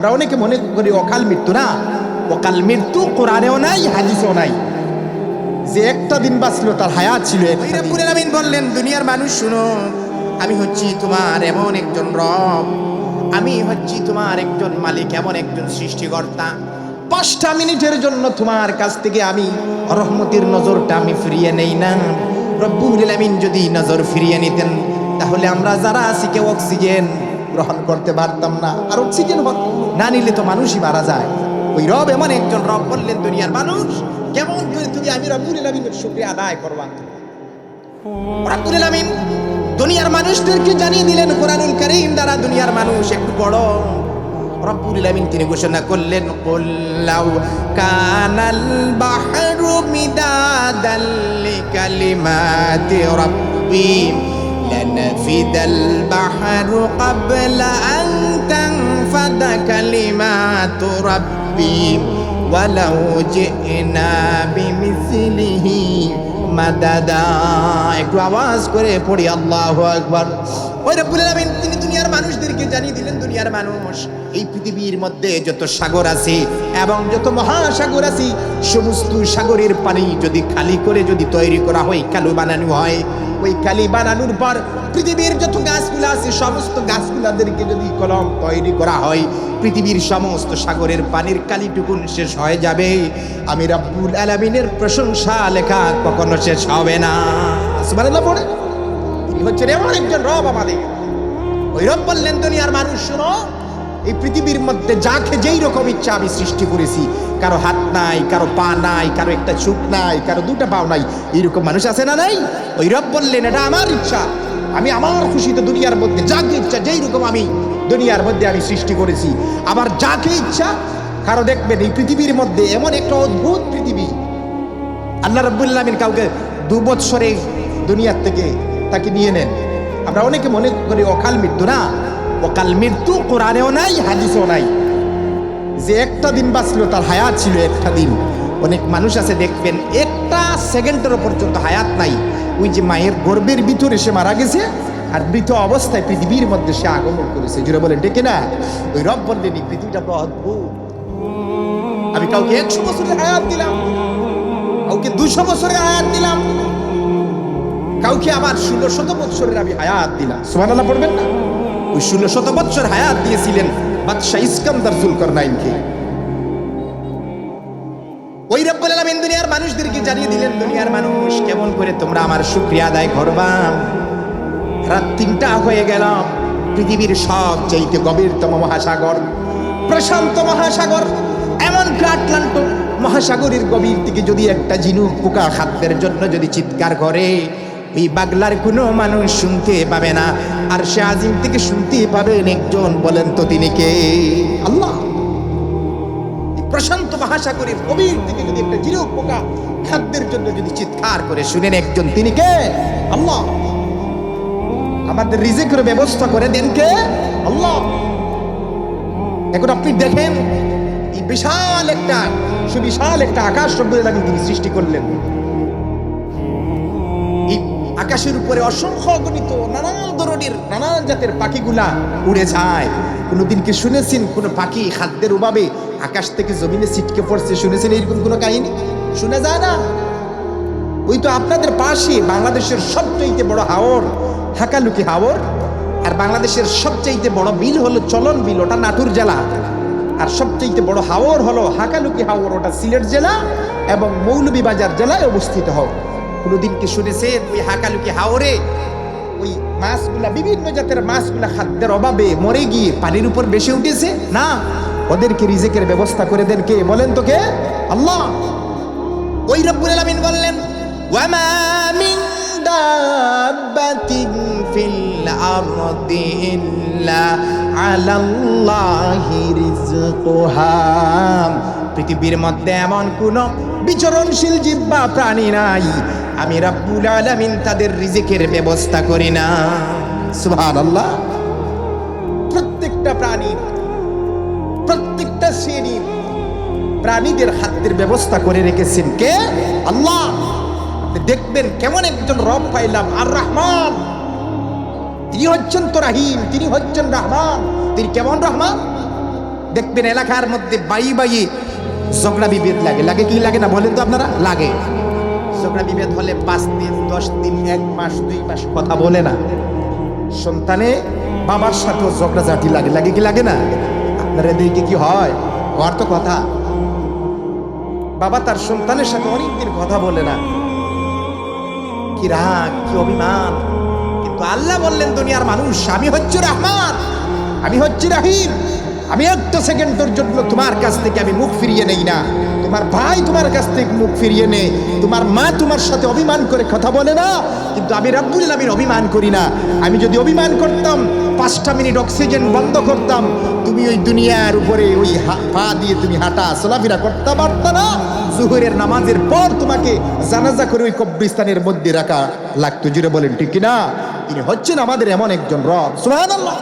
আমরা অনেকে মনে করি অকাল মৃত্যু না, অকাল মৃত্যু কোরআনেও নাই, হাদিসেও নাই। যে একটা দিন বাঁচলো তার হায়াত ছিল। রব্বুল আলামিন বললেন, দুনিয়ার মানুষ শুনো, আমি হচ্ছি তোমার এমন একজন রব, আমি হচ্ছি তোমার একজন মালিক, এমন একজন সৃষ্টিকর্তা। 5টা মিনিটের জন্য তোমার কাছ থেকে আমি রহমতের নজরটা আমি ফিরিয়ে নেই না। রব্বুল আলামিন যদি নজর ফিরিয়ে নিতেন তাহলে আমরা যারা আছি কেউ অক্সিজেন গ্রহণ করতে পারতাম না, আর অক্সিজেন না নিলে তো মানুষই মারা যায়। ওই রব এমন একজন রব বললেন, দুনিয়ার মানুষ কেমন করে তুমি আমি রব্বুল আলামিনের শুকরিয়া আদায় করবা। রব্বুল আলামিন দুনিয়ার মানুষদেরকে জানিয়ে দিলেন কোরআনুল কারীম দ্বারা, দুনিয়ার মানুষ একটু বড়। রব্বুল আলামিন তিনি ঘোষণা করলেন, কুল লাউ কানাল বাহরু মিদাদাল লিকালিমাতি রাব্বি লানাফিদাল বাহরু ক্বাবলা আন তানফাদা কালিমাতু রাব্বি ওয়ালাউ জিনা বিমিসলিহি মাদাদা। একটু আওয়াজ করে পড়ি আল্লাহু আকবার। ওই রব্বুল আলামিন তিনি দুনিয়ার মানুষদেরকে জানিয়ে দিলেন, দুনিয়ার মানুষ এই পৃথিবীর মধ্যে যত সাগর আছে এবং যত মহাসাগর আছে, সমস্ত সাগরের পানি যদি খালি করে যদি তৈরি করা হয়, কালো বানানো হয়, ওই কালি বানানোর পর পৃথিবীর যত গাছগুলো আছে সমস্ত গাছগুলাদেরকে যদি কলম তৈরি করা হয়, পৃথিবীর সমস্ত সাগরের পানির কালিটুকুন শেষ হয়ে যাবে। আমি রব্বুল আলামিনের প্রশংসা লেখা কখনো শেষ হবে না। সুবহানাল্লাহ পড়ে। তিনি হচ্ছেন এমন একজন রব আমাদের। ওই রব বললেন, দুনিয়ার মানুষ শুনো, এই পৃথিবীর মধ্যে যাকে যেই রকম ইচ্ছা আমি সৃষ্টি করেছি। কারো হাত নাই, কারো পা নাই, কারো একটা চোখ নাই, কারো দুটা পাও নাই, এইরকম মানুষ আছে না নাই? ওই রব বললেন, এটা আমার ইচ্ছা, আমি আমার খুশিতে দুনিয়ার মধ্যে যাকে ইচ্ছা যেই রকম আমি দুনিয়ার মধ্যে আমি সৃষ্টি করেছি। আবার যাকে ইচ্ছা কারো দেখবেন এই পৃথিবীর মধ্যে এমন একটা অদ্ভুত পৃথিবী, আল্লাহ রাব্বুল আলামিন কাউকে 2 বছরে দুনিয়ার থেকে তাকে নিয়ে নেন। আমরা অনেকে মনে করি অকাল মৃত্যু না, অকাল মৃত্যু কোরআনেও নাই, হাদিসেও নাই। যে একটা দিন বাঁচলো তার হায়াত ছিল একটা দিন। অনেক মানুষ আছে দেখবেন একটা সেকেন্ডের পর্যন্ত হায়াত নাই। ওই যে মায়ের গর্ভের ভিতরে সে মারা গেছে, আর মৃত অবস্থায় পৃথিবীর মধ্যে সে আগমন করেছে। জুড়ে বলেন ডেকে না। ওই রব বললেন, এই পৃথিবীটা বড় অদ্ভুত। আমি কাউকে 100 বছরের হায়াত দিলাম, কাউকে 200 বছরের হায়াত দিলাম, কাউকে আবার 1600 বছরের আমি হায়াত দিলাম। সুবহানাল্লাহ পড়বেন না? ওই 1600 বছর হায়াত দিয়েছিলেন বাদশাহ ইস্কান্দার যুলকারনাইনকে। ওই রব্বুল আলামিন দুনিয়ার মানুষদেরকে জানিয়ে দিলেন, দুনিয়ার মানুষ কেমন করে তোমরা আমার শুকরিয়া আদায় করবা। রাত 3টা হয়ে গেল, পৃথিবীর সবচেয়ে গভীরতম মহাসাগর প্রশান্ত মহাসাগর, এমন আটলান্ট মহাসাগরের গভীর থেকে যদি একটা ঝিনুক পোকা খাদ্যের জন্য যদি চিৎকার করে, এই বাগলার কোনো মানুষ শুনতে পাবে না, আর সে আজিম থেকে শুনতে পাবেন একজন। বলেন তো তিনি কে? আল্লাহ। প্রশান্ত মহাসাগরের গভীর থেকে যদি একটা ঝিনুক পোকা খাদ্যের জন্য যদি চিৎকার করে, শুনেন একজন, তিনি কে? আল্লাহ। আমাদের রিজিকের ব্যবস্থা করে দেন কে? আল্লাহ। এখন আপনি দেখেন এই বিশাল একটা সুবিশাল একটা আকাশ রব্বুল আলামিন তিনি সৃষ্টি করলেন। এই আকাশের উপরে অসংখ্য গণিত নানান ধরনের নানান জাতের পাখিগুলা উড়ে যায়। কোনোদিন কি শুনেছেন কোন পাখি খাদ্যের অভাবে আকাশ থেকে জমিনে ছিটকে পড়ছে? শুনেছেন এরকম কোনো কাহিনী? শুনে যায় না। ওই তো আপনাদের পাশে বাংলাদেশের সবচেয়ে বড় হাওর হাকালুকি হাওর, আর বাংলাদেশের সবচেয়ে বড় বিল হলো চলন বিল, ওটা নাটোর জেলা। আর সবচেয়ে বড় হাওর হলো হাকালুকি হাওর, ওটা সিলেট জেলা এবং মৌলভীবাজার জেলায় অবস্থিত হয়। কোনোদিন কি শুনেছেন ওই হাকালুকি হাওরে ওই মাছগুলা, বিভিন্ন জাতের মাছগুলা খাদ্যের অভাবে মরে গিয়ে পানির উপর ভেসে উঠেছে? না, ওদেরকে রিজিকের ব্যবস্থা করে দেন কে? বলেন তো কে? আল্লাহ। ওই রব্বুল আলামিন বললেন, ওয়ামা মিন দাব্বাতিন ফিল আরদি ইল্লা আলাল্লাহি রিজকুহা। পৃথিবীর মধ্যে এমন কোন বিচরণশীল জীব বা প্রাণী নাই, আমি রব্বুল আলামিন তাদের রিজিকের ব্যবস্থা করি না। সুবহানাল্লাহ। প্রত্যেকটা প্রাণীর, প্রত্যেকটা শ্রেণীর প্রাণীদের খাদ্যের ব্যবস্থা করে রেখেছেন কে? আল্লাহ। দেখবেন কেমন একজন রব পাইলাম, আর রহমান। তিনি হচ্ছেন তো রাহিম, তিনি হচ্ছেন রহমান। তিনি কেমন রহমান? দেখবেন এলাকার মধ্যে বাইয়ে ঝগড়া বিভেদ লাগে, লাগে কি লাগে না বলেন তো আপনারা? লাগে। ঝগড়া বিভেদ হলে 5 দিন 10 দিন 1 মাস 2 মাস কথা বলে না। সন্তানে বাবার সাথেও ঝগড়াঝাটি লাগে, লাগে কি লাগে না? আপনারা এদিকে কি হয়? হওয়ার তো কথা। বাবা তার সন্তানের সাথে অনেকদিন কথা বলে না, কি রাগ, কি অভিমান। কিন্তু আল্লাহ বললেন, দুনিয়ার মানুষ, আমি হচ্ছি রহমান, আমি হচ্ছি রহিম, আমি একটা সেকেন্ডের জন্য তোমার কাছ থেকে আমি মুখ ফিরিয়ে নেই না। তোমার ভাই তোমার কাছ থেকে মুখ ফিরিয়ে নেই, তোমার মা তোমার সাথে অভিমান করে কথা বলে না, কিন্তু আমি রব্বুল আলামিন অভিমান করি না। আমি যদি অভিমান করতাম 5টা মিনিট অক্সিজেন বন্ধ করতাম, তুমি ওই দুনিয়ার উপরে ওই পা দিয়ে তুমি হাঁটা চলাফেরা করতে পারতা না। জোহরের নামাজের পর তোমাকে জানাজা করে ওই কবরস্থানের মধ্যে রাখা লাগতো। জুড়ে বলেন ঠিক কিনা? তিনি হচ্ছেন আমাদের এমন একজন রব। সুবহানাল্লাহ।